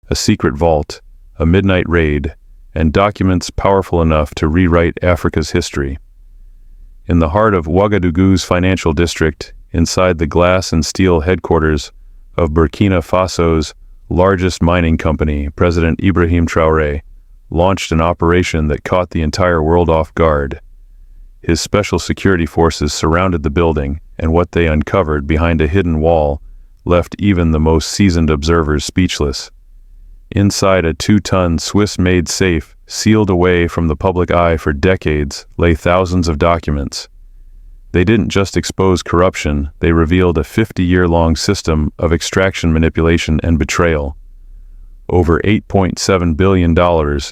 a secret vault, a midnight raid, and documents powerful enough to rewrite Africa's history. In the heart of Ouagadougou's financial district, inside the glass and steel headquarters of Burkina Faso's largest mining company, President Ibrahim Traoré launched an operation that caught the entire world off guard. His special security forces surrounded the building, and what they uncovered behind a hidden wall left even the most seasoned observers speechless. Inside a 2-ton Swiss-made safe, sealed away from the public eye for decades, lay thousands of documents. They didn't just expose corruption, they revealed a 50-year-long system of extraction, manipulation, and betrayal. Over $8.7 billion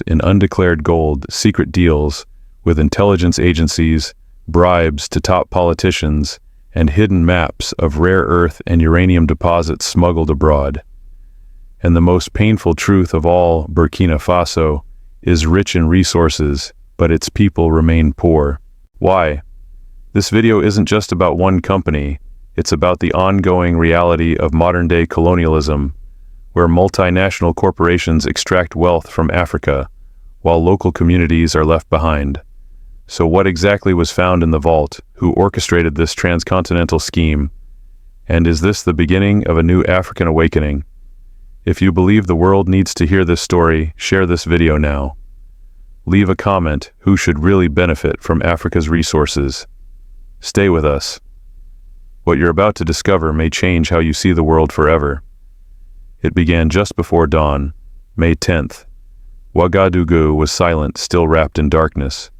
in undeclared gold, secret deals with intelligence agencies, bribes to top politicians, and hidden maps of rare earth and uranium deposits smuggled abroad. And the most painful truth of all, Burkina Faso is rich in resources, but its people remain poor. Why? This video isn't just about one company, it's about the ongoing reality of modern-day colonialism, where multinational corporations extract wealth from Africa, while local communities are left behind. So what exactly was found in the vault? Who orchestrated this transcontinental scheme? And is this the beginning of a new African awakening? If you believe the world needs to hear this story, share this video now. Leave a comment who should really benefit from Africa's resources. Stay with us. What you're about to discover may change how you see the world forever. It began just before dawn, May 10th. Ouagadougou was silent, still wrapped in darkness.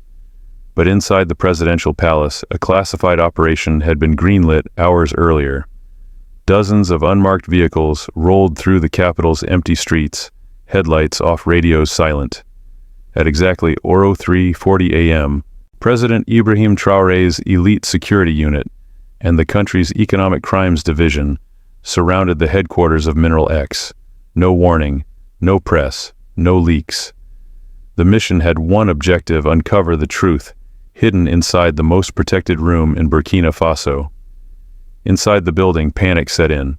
But inside the presidential palace, a classified operation had been greenlit hours earlier. Dozens of unmarked vehicles rolled through the capital's empty streets, headlights off, radios silent. At exactly 03:40 a.m., President Ibrahim Traoré's elite security unit and the country's Economic Crimes Division surrounded the headquarters of Mineral X. No warning, no press, no leaks. The mission had one objective: uncover the truth hidden inside the most protected room in Burkina Faso. Inside the building, panic set in.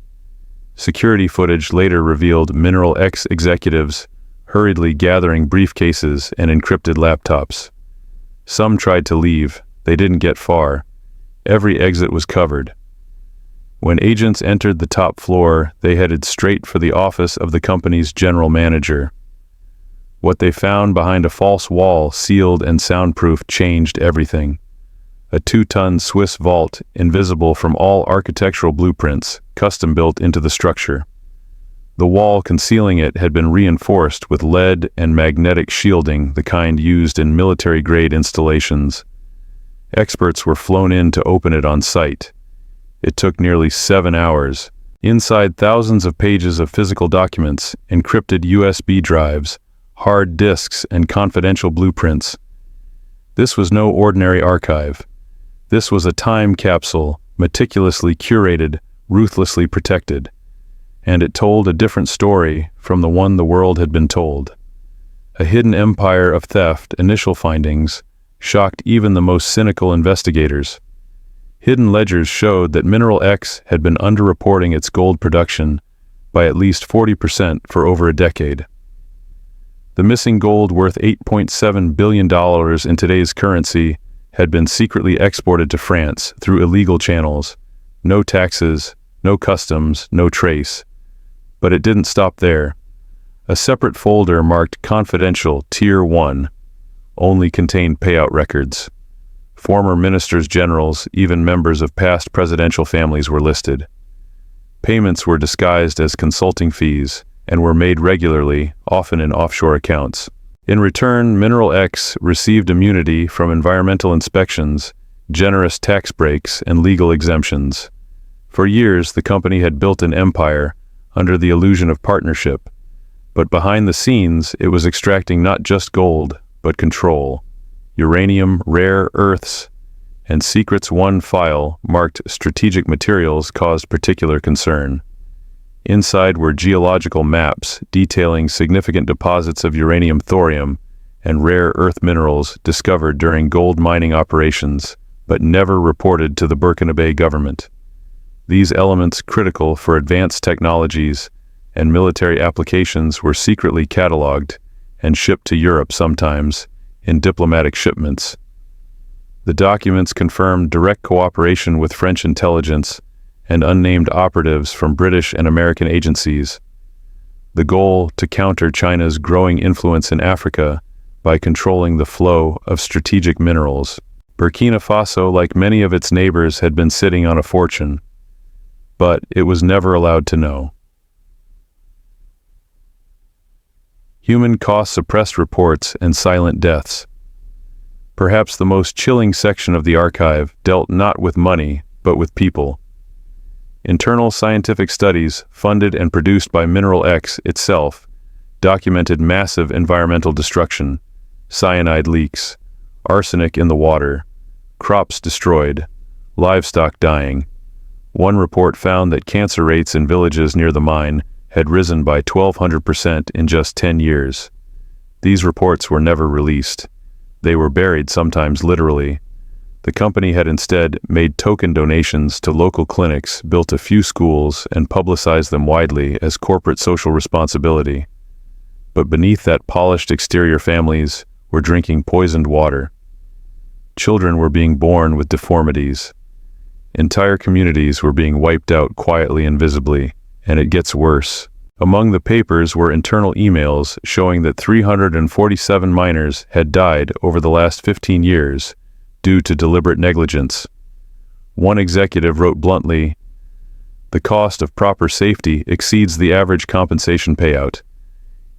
Security footage later revealed Mineral X executives hurriedly gathering briefcases and encrypted laptops. Some tried to leave. They didn't get far. Every exit was covered. When agents entered the top floor, they headed straight for the office of the company's general manager. What they found behind a false wall, sealed and soundproof, changed everything. A 2-ton Swiss vault, invisible from all architectural blueprints, custom-built into the structure. The wall concealing it had been reinforced with lead and magnetic shielding, the kind used in military-grade installations. Experts were flown in to open it on site. It took nearly 7 hours. Inside, thousands of pages of physical documents, encrypted USB drives, hard disks, and confidential blueprints. This was no ordinary archive. This was a time capsule, meticulously curated, ruthlessly protected. And it told a different story from the one the world had been told. A hidden empire of theft. Initial findings shocked even the most cynical investigators. Hidden ledgers showed that Mineral X had been underreporting its gold production by at least 40% for over a decade. The missing gold, worth $8.7 billion in today's currency, had been secretly exported to France through illegal channels. No taxes, no customs, no trace. But it didn't stop there. A separate folder marked Confidential Tier 1 only contained payout records. Former ministers, generals, even members of past presidential families were listed. Payments were disguised as consulting fees and were made regularly, often in offshore accounts. In return, Mineral X received immunity from environmental inspections, generous tax breaks, and legal exemptions. For years, the company had built an empire under the illusion of partnership. But behind the scenes, it was extracting not just gold, but control. Uranium, rare earths, and secrets. One file, marked Strategic Materials, caused particular concern. Inside were geological maps detailing significant deposits of uranium, thorium, and rare earth minerals discovered during gold mining operations, but never reported to the Burkina government. These elements, critical for advanced technologies and military applications were secretly catalogued and shipped to Europe sometimes in diplomatic shipments. The documents confirmed direct cooperation with French intelligence and unnamed operatives from British and American agencies. The goal to counter China's growing influence in Africa by controlling the flow of strategic minerals. Burkina Faso, like many of its neighbors, had been sitting on a fortune, but it was never allowed to know. Human cost suppressed reports and silent deaths. Perhaps the most chilling section of the archive dealt not with money, but with people. Internal scientific studies, funded and produced by Mineral X itself, documented massive environmental destruction, cyanide leaks, arsenic in the water, crops destroyed, livestock dying. One report found that cancer rates in villages near the mine had risen by 1,200% in just 10 years. These reports were never released. They were buried, sometimes literally. The company had instead made token donations to local clinics, built a few schools, and publicized them widely as corporate social responsibility. But beneath that polished exterior, families were drinking poisoned water. Children were being born with deformities. Entire communities were being wiped out quietly and visibly, and it gets worse. Among the papers were internal emails showing that 347 miners had died over the last 15 years due to deliberate negligence. One executive wrote bluntly, "The cost of proper safety exceeds the average compensation payout.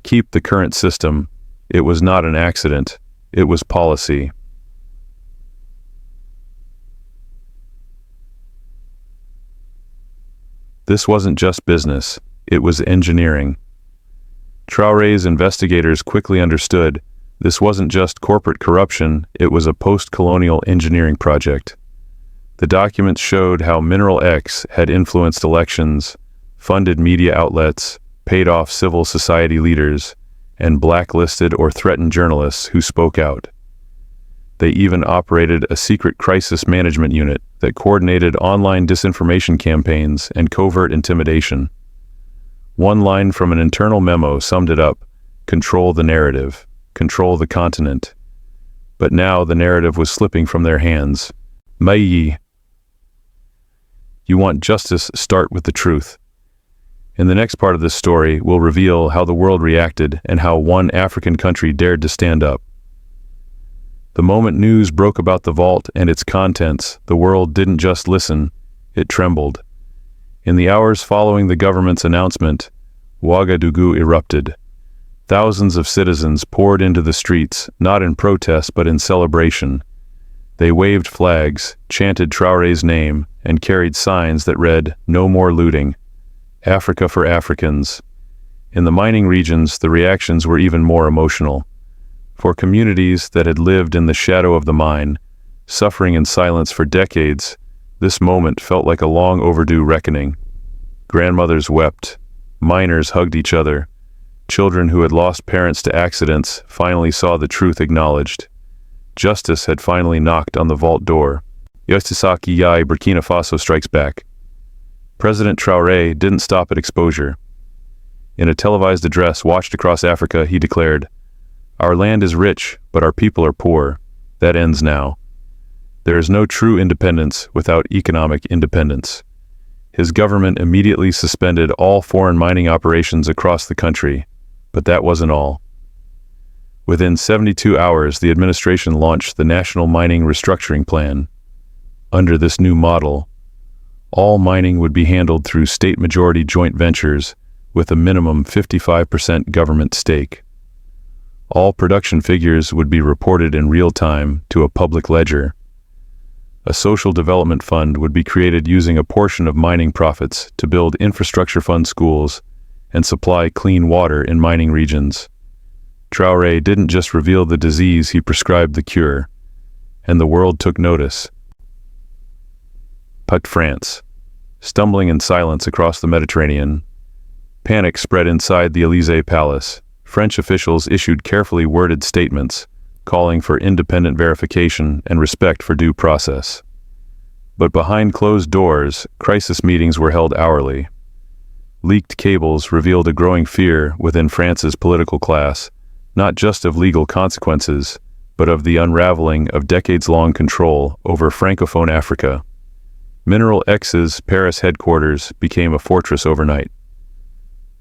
Keep the current system. It was not an accident. It was policy." This wasn't just business, it was engineering. Traoré's investigators quickly understood this wasn't just corporate corruption, it was a post-colonial engineering project. The documents showed how Mineral X had influenced elections, funded media outlets, paid off civil society leaders, and blacklisted or threatened journalists who spoke out. They even operated a secret crisis management unit that coordinated online disinformation campaigns and covert intimidation. One line from an internal memo summed it up: control the narrative, control the continent. But now the narrative was slipping from their hands. Mayi. You want justice? Start with the truth. In the next part of this story, we'll reveal how the world reacted and how one African country dared to stand up. The moment news broke about the vault and its contents, the world didn't just listen, it trembled. In the hours following the government's announcement, Ouagadougou erupted. Thousands of citizens poured into the streets, not in protest but in celebration. They waved flags, chanted Traoré's name, and carried signs that read, "No more looting. Africa for Africans." In the mining regions, the reactions were even more emotional. For communities that had lived in the shadow of the mine, suffering in silence for decades, this moment felt like a long overdue reckoning. Grandmothers wept, miners hugged each other, children who had lost parents to accidents finally saw the truth acknowledged. Justice had finally knocked on the vault door. Yostisaki Yai, Burkina Faso strikes back. President Traoré didn't stop at exposure. In a televised address watched across Africa, he declared, "Our land is rich, but our people are poor. That ends now. There is no true independence without economic independence." His government immediately suspended all foreign mining operations across the country, but that wasn't all. Within 72 hours, the administration launched the National Mining Restructuring Plan. Under this new model, all mining would be handled through state-majority joint ventures with a minimum 55% government stake. All production figures would be reported in real time to a public ledger. A social development fund would be created using a portion of mining profits to build infrastructure fund schools and supply clean water in mining regions. Traoré didn't just reveal the disease, he prescribed the cure, and the world took notice. But France, stumbling in silence across the Mediterranean. Panic spread inside the Élysée Palace. French officials issued carefully worded statements calling for independent verification and respect for due process. But behind closed doors, crisis meetings were held hourly. Leaked cables revealed a growing fear within France's political class, not just of legal consequences, but of the unraveling of decades-long control over Francophone Africa. Mineral X's Paris headquarters became a fortress overnight.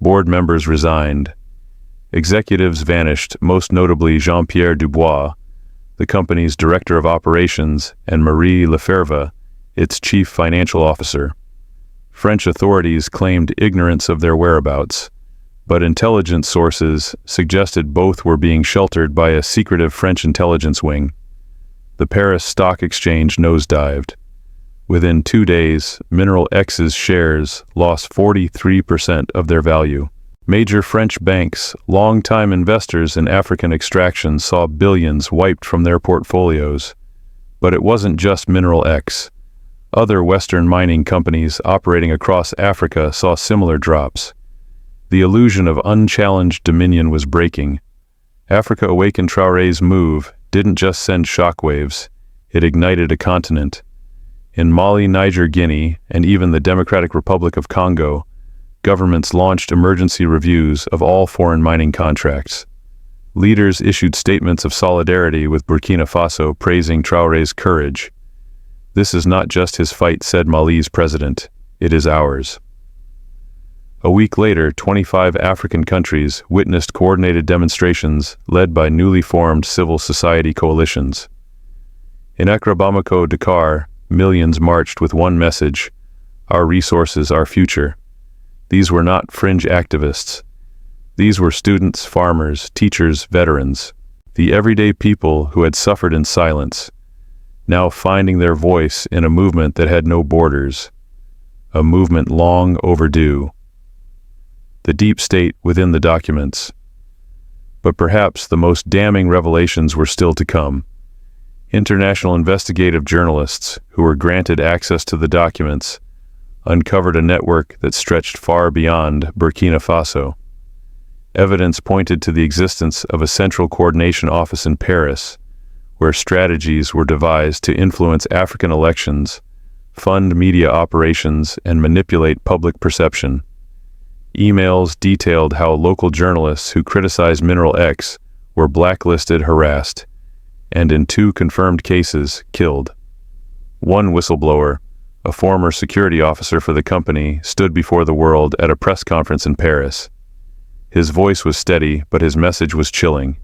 Board members resigned. Executives vanished, most notably Jean-Pierre Dubois, the company's director of operations, and Marie Leifhaven, its chief financial officer. French authorities claimed ignorance of their whereabouts, but intelligence sources suggested both were being sheltered by a secretive French intelligence wing. The Paris Stock Exchange nosedived. Within 2 days, Mineral X's shares lost 43% of their value. Major French banks, long-time investors in African extraction, saw billions wiped from their portfolios. But it wasn't just Mineral X. Other Western mining companies operating across Africa saw similar drops. The illusion of unchallenged dominion was breaking. Africa Awakened Traoré's move didn't just send shockwaves, it ignited a continent. In Mali, Niger, Guinea, and even the Democratic Republic of Congo, governments launched emergency reviews of all foreign mining contracts. Leaders issued statements of solidarity with Burkina Faso, praising Traoré's courage. "This is not just his fight," said Mali's president. "It is ours." A week later, 25 African countries witnessed coordinated demonstrations led by newly formed civil society coalitions. In Accra, Bamako, Dakar, millions marched with one message: "Our resources, our future." These were not fringe activists. These were students, farmers, teachers, veterans, the everyday people who had suffered in silence, now finding their voice in a movement that had no borders, a movement long overdue. The deep state within the documents. But perhaps the most damning revelations were still to come. International investigative journalists who were granted access to the documents uncovered a network that stretched far beyond Burkina Faso. Evidence pointed to the existence of a central coordination office in Paris, where strategies were devised to influence African elections, fund media operations, and manipulate public perception. Emails detailed how local journalists who criticized Mineral X were blacklisted, harassed, and in 2 confirmed cases, killed. One whistleblower, a former security officer for the company, stood before the world at a press conference in Paris. His voice was steady, but his message was chilling.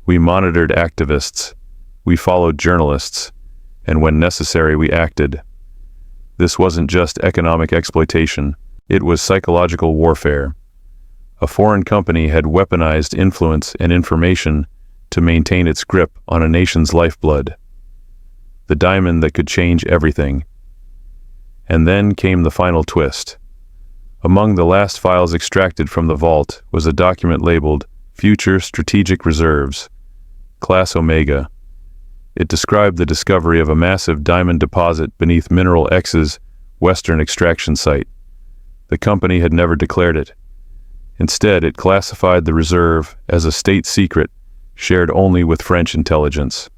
"We monitored activists, we followed journalists, and when necessary we acted." This wasn't just economic exploitation, it was psychological warfare. A foreign company had weaponized influence and information to maintain its grip on a nation's lifeblood. The diamond that could change everything. And then came the final twist. Among the last files extracted from the vault was a document labeled Future Strategic Reserves, Class Omega. It described the discovery of a massive diamond deposit beneath Mineral X's western extraction site. The company had never declared it. Instead, it classified the reserve as a state secret, shared only with French intelligence.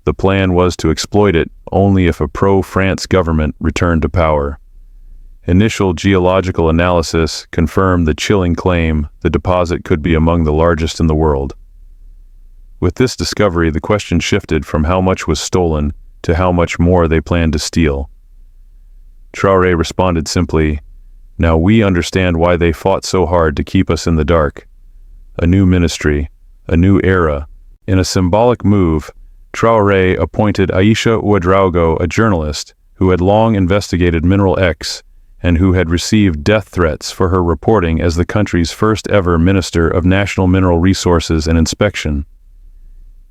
The plan was to exploit it only if a pro-France government returned to power. Initial geological analysis confirmed the chilling claim the deposit could be among the largest in the world. With this discovery, the question shifted from how much was stolen to how much more they planned to steal. Traoré responded simply, "Now we understand why they fought so hard to keep us in the dark. A new ministry, a new era." In a symbolic move, Traoré appointed Aisha Ouedraogo, a journalist who had long investigated Mineral X and who had received death threats for her reporting as the country's first ever Minister of National Mineral Resources and Inspection.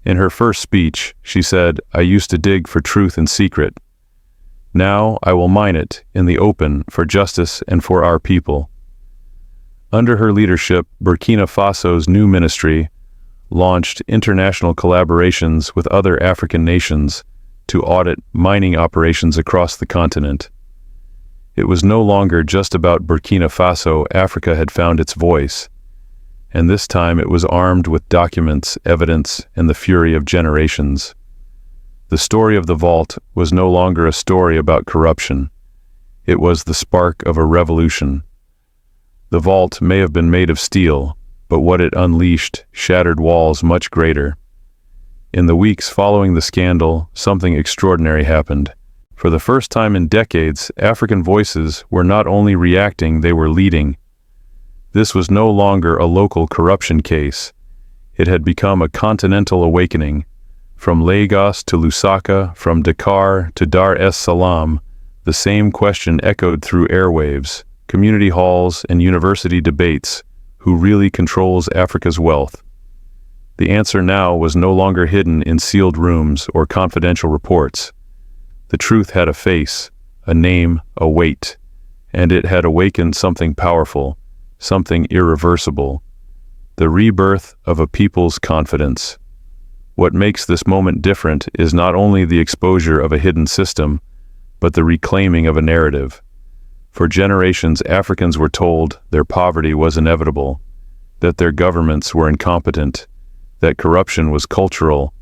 In her first speech, she said, "I used to dig for truth in secret. Now I will mine it in the open for justice and for our people." Under her leadership, Burkina Faso's new ministry launched international collaborations with other African nations to audit mining operations across the continent. It was no longer just about Burkina Faso. Africa had found its voice, and this time it was armed with documents, evidence, and the fury of generations. The story of the vault was no longer a story about corruption. It was the spark of a revolution, The vault may have been made of steel, but what it unleashed shattered walls much greater. In the weeks following the scandal, something extraordinary happened. For the first time in decades, African voices were not only reacting, they were leading. This was no longer a local corruption case. It had become a continental awakening. From Lagos to Lusaka, from Dakar to Dar es Salaam, the same question echoed through airwaves, community halls, and university debates: who really controls Africa's wealth? The answer now was no longer hidden in sealed rooms or confidential reports. The truth had a face, a name, a weight, and it had awakened something powerful, something irreversible: the rebirth of a people's confidence. What makes this moment different is not only the exposure of a hidden system, but the reclaiming of a narrative. For generations, Africans were told their poverty was inevitable, that their governments were incompetent, that corruption was cultural.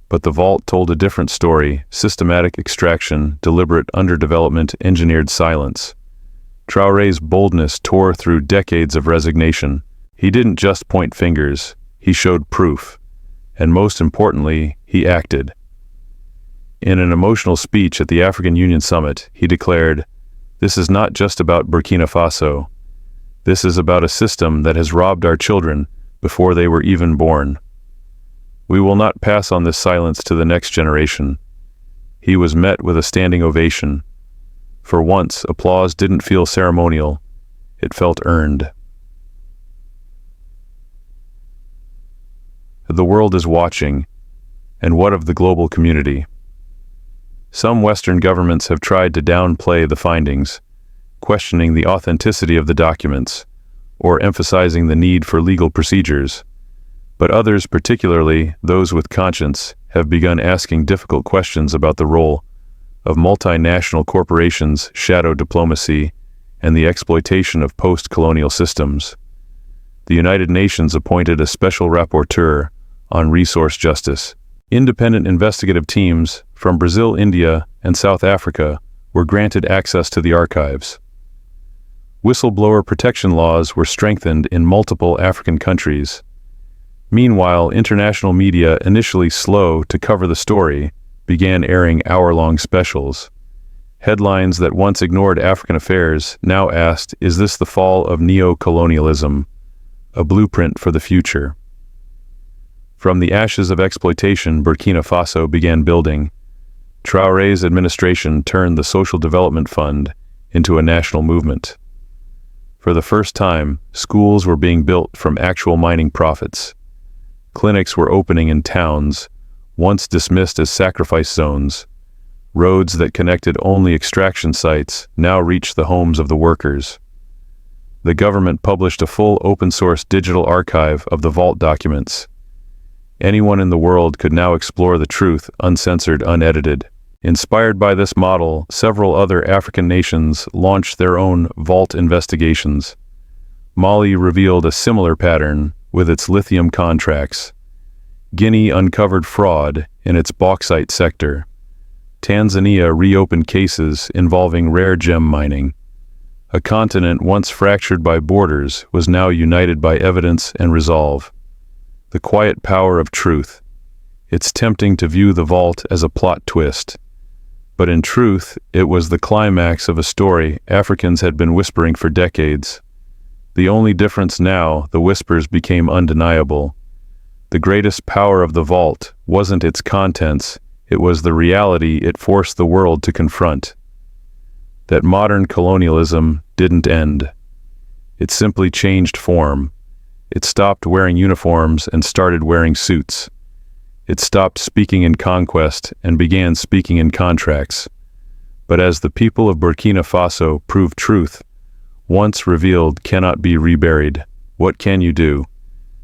But the vault told a different story: systematic extraction, deliberate underdevelopment, engineered silence. Traoré's boldness tore through decades of resignation. He didn't just point fingers, he showed proof. And most importantly, he acted. In an emotional speech at the African Union Summit, he declared, "This is not just about Burkina Faso. This is about a system that has robbed our children before they were even born. We will not pass on this silence to the next generation." He was met with a standing ovation. For once, applause didn't feel ceremonial. It felt earned. The world is watching, and what of the global community? Some Western governments have tried to downplay the findings, questioning the authenticity of the documents, or emphasizing the need for legal procedures. But others, particularly those with conscience, have begun asking difficult questions about the role of multinational corporations, shadow diplomacy, and the exploitation of post-colonial systems. The United Nations appointed a special rapporteur on resource justice. Independent investigative teams from Brazil, India, and South Africa were granted access to the archives. Whistleblower protection laws were strengthened in multiple African countries. Meanwhile, international media, initially slow to cover the story, began airing hour-long specials. Headlines that once ignored African affairs now asked, "Is this the fall of neo-colonialism? A blueprint for the future?" From the ashes of exploitation, Burkina Faso began building. Traoré's administration turned the Social Development Fund into a national movement. For the first time, schools were being built from actual mining profits. Clinics were opening in towns, once dismissed as sacrifice zones. Roads that connected only extraction sites now reached the homes of the workers. The government published a full open-source digital archive of the vault documents. Anyone in the world could now explore the truth, uncensored, unedited. Inspired by this model, several other African nations launched their own vault investigations. Mali revealed a similar pattern with its lithium contracts. Guinea uncovered fraud in its bauxite sector. Tanzania reopened cases involving rare gem mining. A continent once fractured by borders was now united by evidence and resolve. The quiet power of truth. It's tempting to view the vault as a plot twist. But in truth, it was the climax of a story Africans had been whispering for decades. The only difference now, the whispers became undeniable. The greatest power of the vault wasn't its contents, it was the reality it forced the world to confront. That modern colonialism didn't end. It simply changed form. It stopped wearing uniforms and started wearing suits. It stopped speaking in conquest and began speaking in contracts. But as the people of Burkina Faso proved, truth, once revealed, cannot be reburied. What can you do?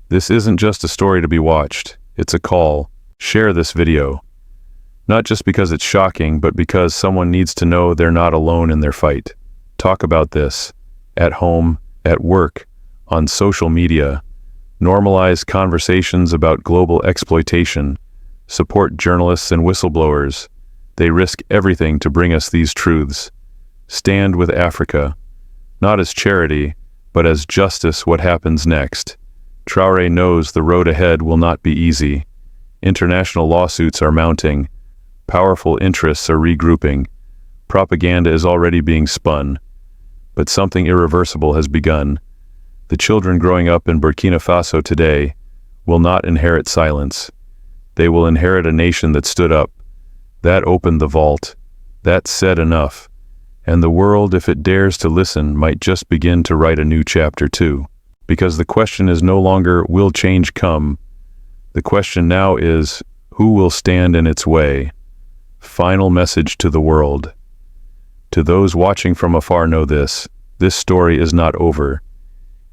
This isn't just a story to be watched, it's a call. Share this video. Not just because it's shocking, but because someone needs to know they're not alone in their fight. Talk about this. At home, at work, on social media. Normalize conversations about global exploitation. Support journalists and whistleblowers. They risk everything to bring us these truths. Stand with Africa, not as charity, but as justice what happens next. Traore knows the road ahead will not be easy. International lawsuits are mounting. Powerful interests are regrouping. Propaganda is already being spun. But something irreversible has begun. The children growing up in Burkina Faso today will not inherit silence. They will inherit a nation that stood up, that opened the vault, that said enough. And the world, if it dares to listen, might just begin to write a new chapter too. Because the question is no longer, will change come? The question now is, who will stand in its way? Final message to the world. To those watching from afar, know this story is not over.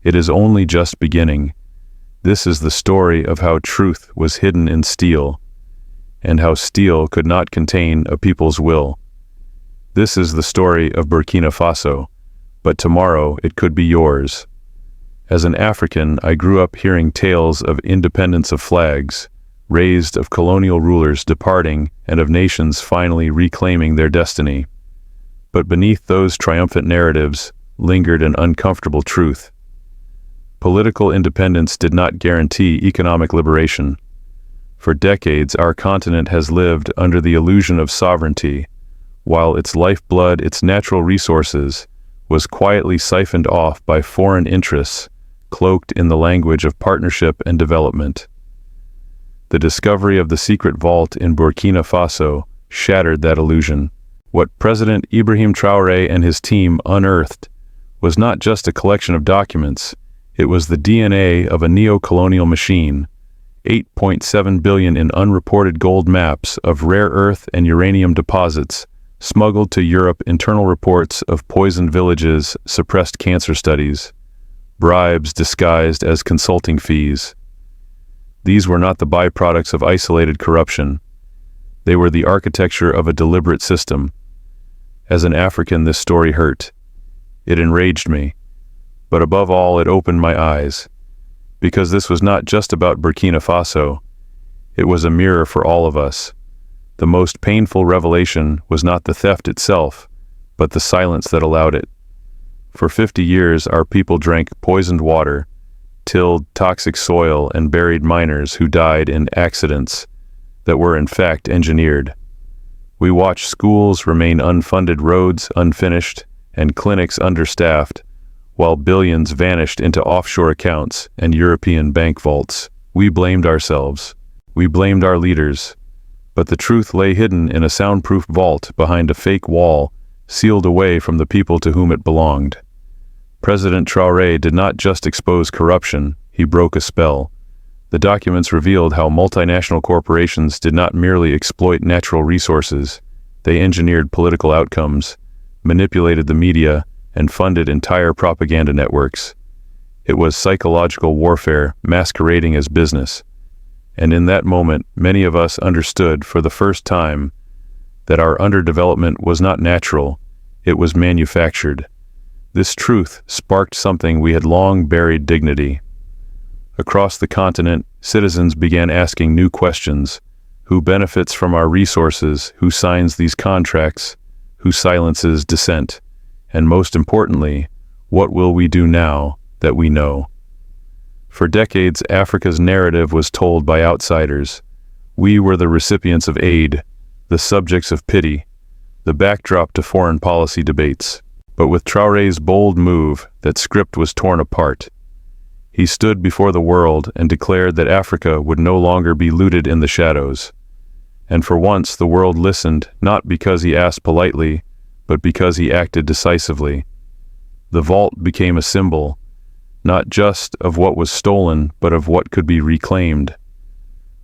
It is only just beginning. This is the story of how truth was hidden in steel, and how steel could not contain a people's will. This is the story of Burkina Faso, but tomorrow it could be yours. As an African, I grew up hearing tales of independence of flags, raised of colonial rulers departing and of nations finally reclaiming their destiny. But beneath those triumphant narratives lingered an uncomfortable truth. Political independence did not guarantee economic liberation. For decades, our continent has lived under the illusion of sovereignty, while its lifeblood, its natural resources, was quietly siphoned off by foreign interests, cloaked in the language of partnership and development. The discovery of the secret vault in Burkina Faso shattered that illusion. What President Ibrahim Traoré and his team unearthed was not just a collection of documents, it was the DNA of a neo-colonial machine, 8.7 billion in unreported gold maps of rare earth and uranium deposits, smuggled to Europe, internal reports of poisoned villages, suppressed cancer studies, bribes disguised as consulting fees. These were not the byproducts of isolated corruption. They were the architecture of a deliberate system. As an African, this story hurt. It enraged me. But above all, it opened my eyes. Because this was not just about Burkina Faso. It was a mirror for all of us. The most painful revelation was not the theft itself, but the silence that allowed it. For 50 years, our people drank poisoned water, tilled toxic soil, and buried miners who died in accidents that were in fact engineered. We watched schools remain unfunded, roads unfinished, and clinics understaffed, while billions vanished into offshore accounts and European bank vaults. We blamed ourselves. We blamed our leaders. But the truth lay hidden in a soundproof vault behind a fake wall, sealed away from the people to whom it belonged. President Traoré did not just expose corruption, he broke a spell. The documents revealed how multinational corporations did not merely exploit natural resources, they engineered political outcomes, manipulated the media, and funded entire propaganda networks. It was psychological warfare masquerading as business. And in that moment, many of us understood for the first time that our underdevelopment was not natural, it was manufactured. This truth sparked something we had long buried: dignity. Across the continent, citizens began asking new questions. Who benefits from our resources? Who signs these contracts? Who silences dissent? And most importantly, what will we do now that we know? For decades, Africa's narrative was told by outsiders. We were the recipients of aid, the subjects of pity, the backdrop to foreign policy debates. But with Traoré's bold move, that script was torn apart. He stood before the world and declared that Africa would no longer be looted in the shadows. And for once, the world listened, not because he asked politely, but because he acted decisively. The vault became a symbol, not just of what was stolen, but of what could be reclaimed.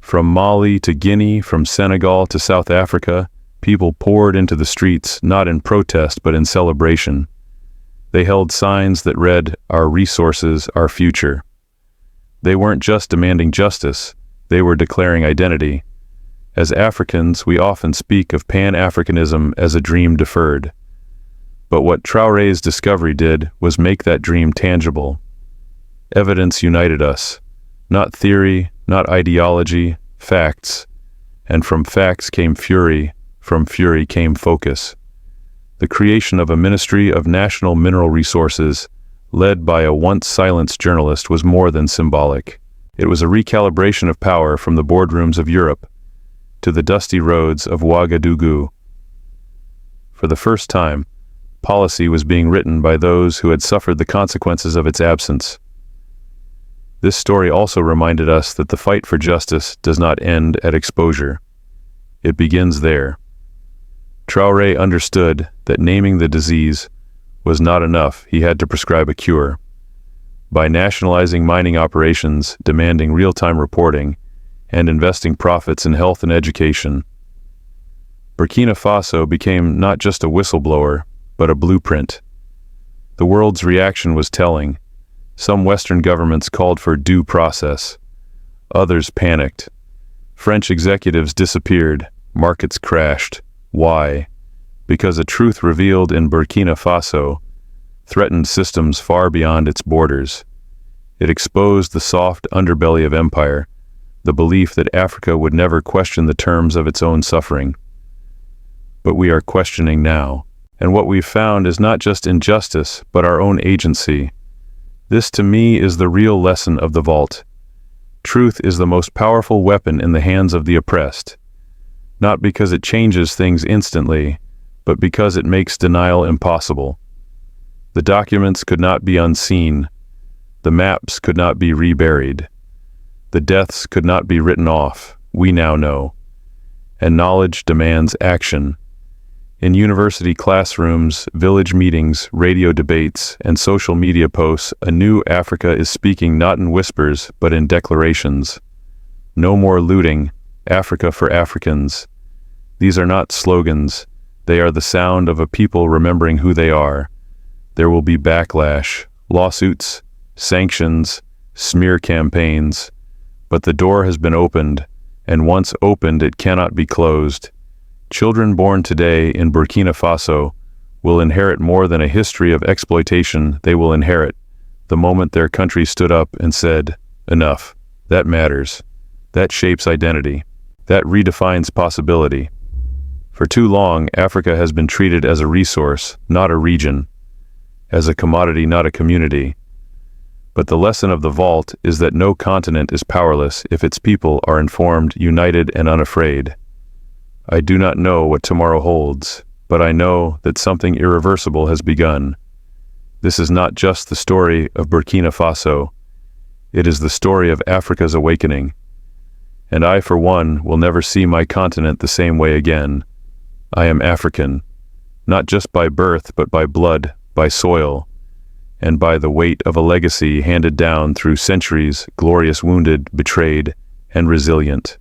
From Mali to Guinea, from Senegal to South Africa, people poured into the streets, not in protest, but in celebration. They held signs that read, "Our resources, our future." They weren't just demanding justice, they were declaring identity. As Africans, we often speak of Pan-Africanism as a dream deferred. But what Traoré's discovery did was make that dream tangible. Evidence united us. Not theory, not ideology, facts. And from facts came fury, from fury came focus. The creation of a Ministry of National Mineral Resources, led by a once silenced journalist, was more than symbolic. It was a recalibration of power from the boardrooms of Europe to the dusty roads of Ouagadougou. For the first time, policy was being written by those who had suffered the consequences of its absence. This story also reminded us that the fight for justice does not end at exposure. It begins there. Traore understood that naming the disease was not enough. He had to prescribe a cure. By nationalizing mining operations, demanding real-time reporting, and investing profits in health and education, Burkina Faso became not just a whistleblower, but a blueprint. The world's reaction was telling. Some Western governments called for due process. Others panicked. French executives disappeared. Markets crashed. Why? Because a truth revealed in Burkina Faso threatened systems far beyond its borders. It exposed the soft underbelly of empire, the belief that Africa would never question the terms of its own suffering. But we are questioning now, and what we've found is not just injustice, but our own agency. This, to me, is the real lesson of the vault. Truth is the most powerful weapon in the hands of the oppressed, not because it changes things instantly, but because it makes denial impossible. The documents could not be unseen. The maps could not be reburied. The deaths could not be written off. We now know. And knowledge demands action. In university classrooms, village meetings, radio debates, and social media posts, a new Africa is speaking not in whispers, but in declarations. No more looting, Africa for Africans. These are not slogans. They are the sound of a people remembering who they are. There will be backlash, lawsuits, sanctions, smear campaigns. But the door has been opened, and once opened it cannot be closed. Children born today in Burkina Faso will inherit more than a history of exploitation. They will inherit the moment their country stood up and said, enough. That matters. That shapes identity. That redefines possibility. For too long, Africa has been treated as a resource, not a region, as a commodity, not a community. But the lesson of the vault is that no continent is powerless if its people are informed, united, and unafraid. I do not know what tomorrow holds, but I know that something irreversible has begun. This is not just the story of Burkina Faso. It is the story of Africa's awakening. And I, for one, will never see my continent the same way again. I am African, not just by birth, but by blood, by soil, and by the weight of a legacy handed down through centuries, glorious, wounded, betrayed, and resilient.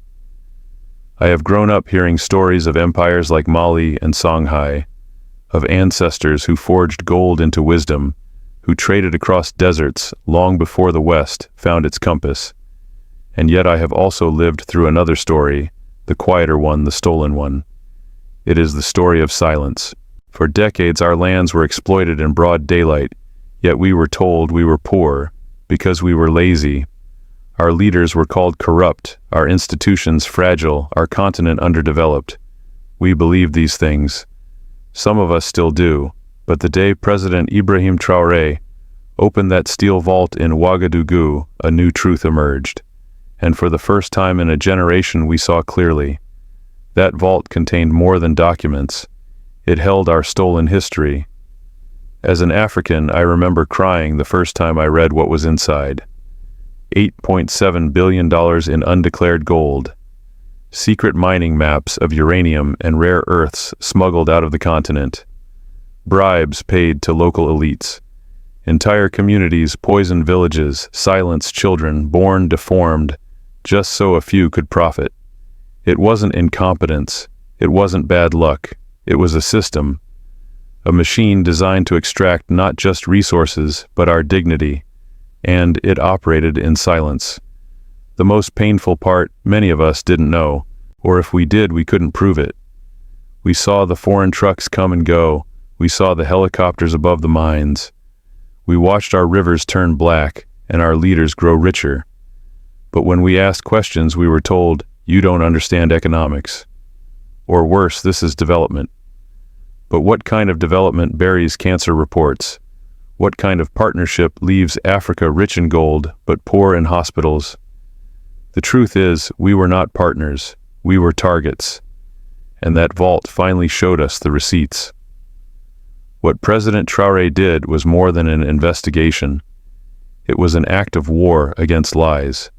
I have grown up hearing stories of empires like Mali and Songhai, of ancestors who forged gold into wisdom, who traded across deserts long before the West found its compass. And yet I have also lived through another story, the quieter one, the stolen one. It is the story of silence. For decades our lands were exploited in broad daylight, yet we were told we were poor because we were lazy. Our leaders were called corrupt, our institutions fragile, our continent underdeveloped. We believed these things. Some of us still do, but the day President Ibrahim Traoré opened that steel vault in Ouagadougou, a new truth emerged. And for the first time in a generation we saw clearly. That vault contained more than documents. It held our stolen history. As an African, I remember crying the first time I read what was inside. $8.7 billion in undeclared gold. Secret mining maps of uranium and rare earths smuggled out of the continent. Bribes paid to local elites. Entire communities poisoned villages, silenced children, born deformed, just so a few could profit. It wasn't incompetence. It wasn't bad luck. It was a system. A machine designed to extract not just resources, but our dignity. And it operated in silence. The most painful part, many of us didn't know, or if we did, we couldn't prove it. We saw the foreign trucks come and go. We saw the helicopters above the mines. We watched our rivers turn black and our leaders grow richer. But when we asked questions, we were told, "You don't understand economics." Or worse, this is development. But what kind of development buries cancer reports? What kind of partnership leaves Africa rich in gold, but poor in hospitals? The truth is, we were not partners, we were targets. And that vault finally showed us the receipts. What President Traore did was more than an investigation. It was an act of war against lies.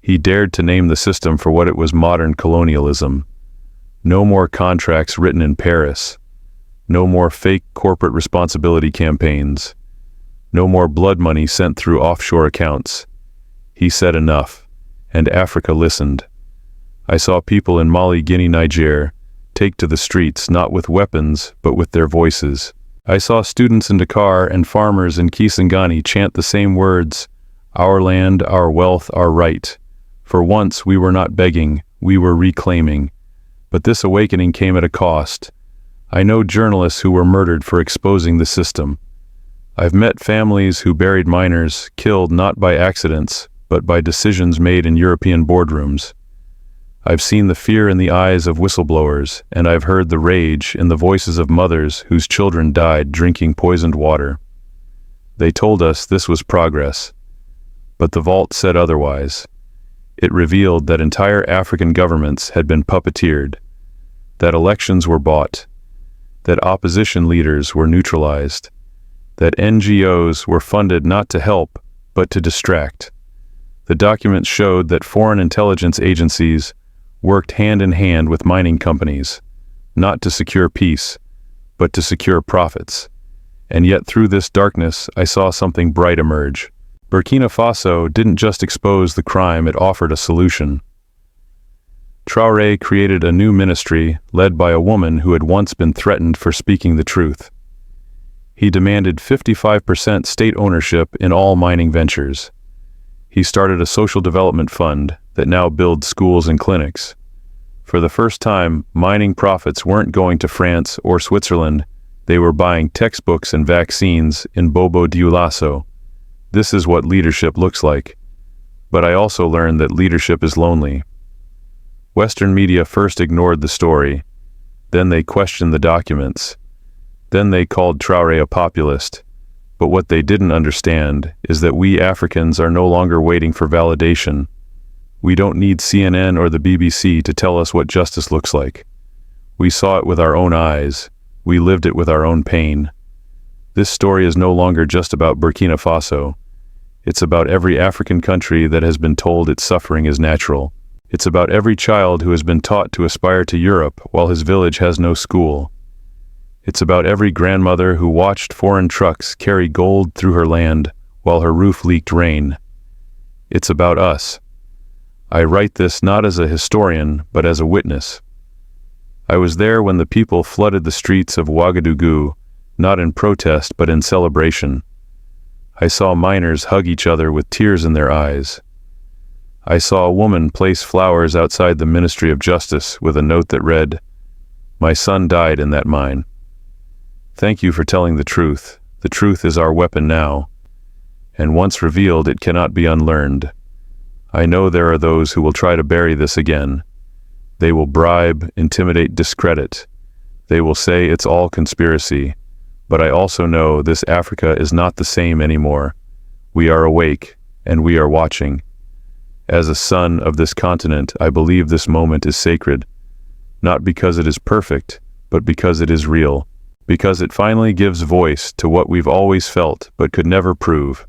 He dared to name the system for what it was: modern colonialism. No more contracts written in Paris. No more fake corporate responsibility campaigns. No more blood money sent through offshore accounts. He said enough, and Africa listened. I saw people in Mali, Guinea, Niger take to the streets not with weapons, but with their voices. I saw students in Dakar and farmers in Kisangani chant the same words: our land, our wealth, our right. For once we were not begging, we were reclaiming. But this awakening came at a cost. I know journalists who were murdered for exposing the system. I've met families who buried minors, killed not by accidents, but by decisions made in European boardrooms. I've seen the fear in the eyes of whistleblowers, and I've heard the rage in the voices of mothers whose children died drinking poisoned water. They told us this was progress, but the vault said otherwise. It revealed that entire African governments had been puppeteered, that elections were bought, that opposition leaders were neutralized, that NGOs were funded not to help, but to distract. The documents showed that foreign intelligence agencies worked hand in hand with mining companies, not to secure peace, but to secure profits. And yet through this darkness, I saw something bright emerge. Burkina Faso didn't just expose the crime, it offered a solution. Traore created a new ministry led by a woman who had once been threatened for speaking the truth. He demanded 55% state ownership in all mining ventures. He started a social development fund that now builds schools and clinics. For the first time, mining profits weren't going to France or Switzerland, they were buying textbooks and vaccines in Bobo Dioulasso. This is what leadership looks like. But I also learned that leadership is lonely. Western media first ignored the story, then they questioned the documents, then they called Traore a populist. But what they didn't understand is that we Africans are no longer waiting for validation. We don't need CNN or the BBC to tell us what justice looks like. We saw it with our own eyes. We lived it with our own pain. This story is no longer just about Burkina Faso. It's about every African country that has been told its suffering is natural. It's about every child who has been taught to aspire to Europe while his village has no school. It's about every grandmother who watched foreign trucks carry gold through her land while her roof leaked rain. It's about us. I write this not as a historian, but as a witness. I was there when the people flooded the streets of Ouagadougou, not in protest but in celebration. I saw miners hug each other with tears in their eyes. I saw a woman place flowers outside the Ministry of Justice with a note that read, "My son died in that mine. Thank you for telling the truth. The truth is our weapon now. And once revealed, it cannot be unlearned. I know there are those who will try to bury this again. They will bribe, intimidate, discredit. They will say it's all conspiracy. But I also know this Africa is not the same anymore. We are awake, and we are watching. As a son of this continent, I believe this moment is sacred, not because it is perfect, but because it is real, because it finally gives voice to what we've always felt but could never prove.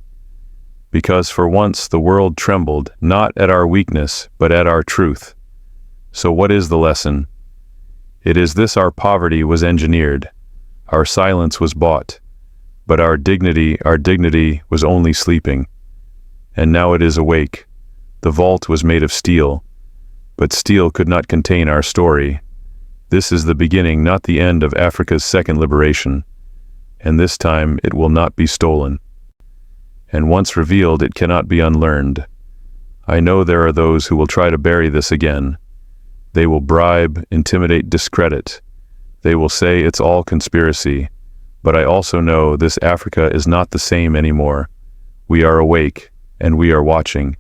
Because for once the world trembled, not at our weakness, but at our truth. So what is the lesson? It is this: our poverty was engineered, our silence was bought, but our dignity was only sleeping. And now it is awake. The vault was made of steel, but steel could not contain our story. This is the beginning, not the end, of Africa's second liberation. And this time it will not be stolen. And once revealed, it cannot be unlearned. I know there are those who will try to bury this again. They will bribe, intimidate, discredit. They will say it's all conspiracy. But I also know this Africa is not the same anymore. We are awake, and we are watching.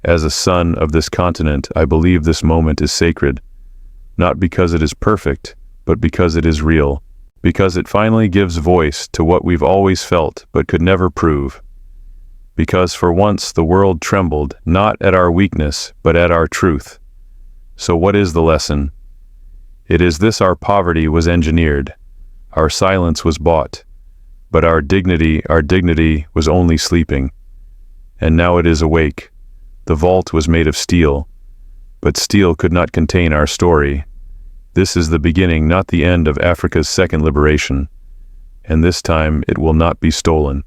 As a son of this continent, I believe this moment is sacred, not because it is perfect, but because it is real. Because it finally gives voice to what we've always felt but could never prove. Because for once the world trembled, not at our weakness, but at our truth. So what is the lesson? It is this: our poverty was engineered, our silence was bought, but our dignity was only sleeping. And now it is awake. The vault was made of steel, but steel could not contain our story. This is the beginning, not the end, of Africa's second liberation, and this time it will not be stolen.